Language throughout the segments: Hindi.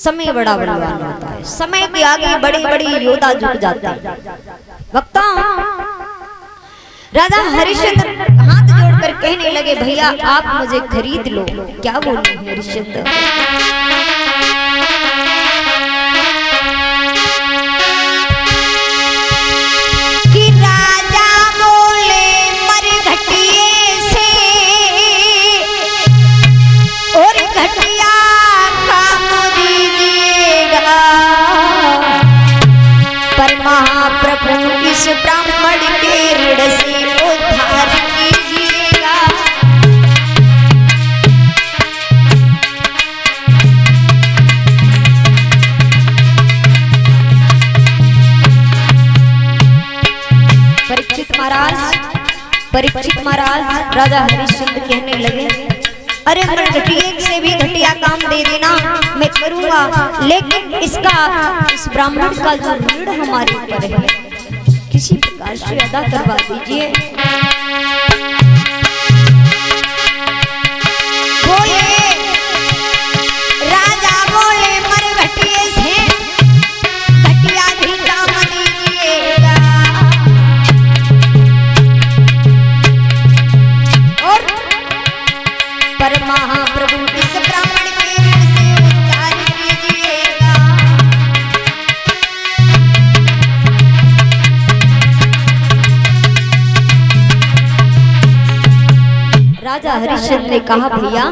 समय बड़ा बलवान होता है। समय के आगे बड़े बड़े योद्धा झुक जाते हैं। वक्ता राजा हरिश्चंद्र हाथ जोड़कर कहने लगे, भैया आप मुझे खरीद लो। क्या बोले हरिश्चंद्र? कि राजा बोले मरघटिए से और घटिया काम दीजिएगा, पर महाप्रभु इस ब्राह्मण के ऋण से उद्धार कीजिएगा। परीक्षित महाराज राजा हरिश्चंद्र कहने लगे, अरे मरघटिए से भी घटिया काम दे देना मैं करूंगा, लेकिन इस ब्राह्मण का जो ऋण हमारे ऊपर है किसी प्रकार से अदा करवा दीजिए। बोले राजा बोले मरघटिए से घटिया भी काम दीजिएगा, और पर महाप्रभु इस ब्राह्मण के ऋण से उद्धार कीजिएगा। राजा हरिश्चंद्र ने कहा, भैया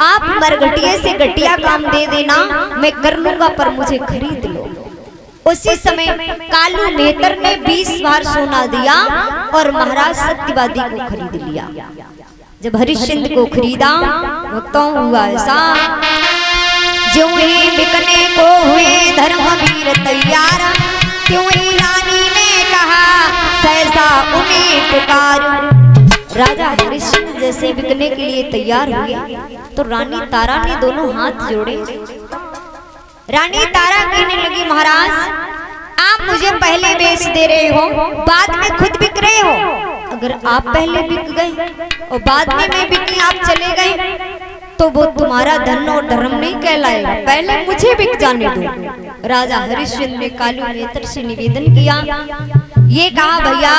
आप मरघटिए से घटिया काम दे देना मैं कर लूंगा, पर मुझे खरीद लो। उसी समय कालू मेहतर ने 20 बार सोना दिया और महाराज सत्यवादी को खरीद लिया। जब हरिश्चंद्र को खरीदा, भक्तों हुआ ऐसा, जो ही बिकने को हुए धर्मवीर तैयार, त्यों ही रानी ने कहा सहसा उन्हें पुकार। राजा हरिश्चंद्र जैसे बिकने के लिए तैयार हुए तो रानी तारा ने दोनों हाथ जोड़े। रानी तारा कहने लगी, महाराज आप मुझे पहले बेच दे रहे हो, बाद में खुद बिक रहे हो। अगर आप पहले बिक गए और बाद में मैं बिकी, आप चले गए, तो वो तुम्हारा धन और धर्म नहीं कहलाएगा, पहले मुझे बिक जाने दो। राजा हरिश्चंद्र ने कालू नेत्र से निवेदन किया, ये कहा, भैया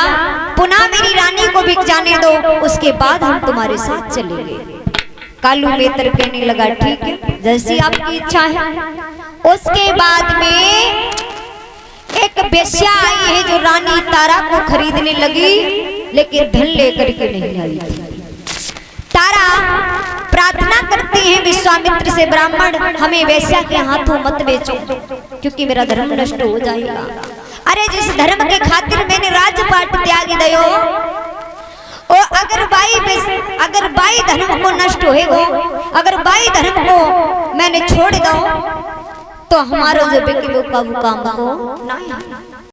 पुनः मेरी रानी को बिक जाने दो, उसके बाद हम तुम्हारे साथ चलेंगे। कालू नेत्र कहने लगा, ठीक है जैसी आपकी इच्छा है। उसके बाद में एक बेश्या आई है जो रानी तारा को खरीदने लगी, लेकिन धन लेकर के नहीं आई। तारा प्रार्थना करती है विश्वामित्र से, ब्राह्मण हमें वेश्या के हाथों मत बेचो, क्योंकि मेरा धर्म नष्ट हो जाएगा। अरे जिस धर्म के खातिर मैंने राजपाट त्याग दयो, और अगर बाई धर्म को नष्ट होएगो, अगर बाई धर्म को मैंने छोड़ दो, तो हमारा जो बेके वो काम को नहीं।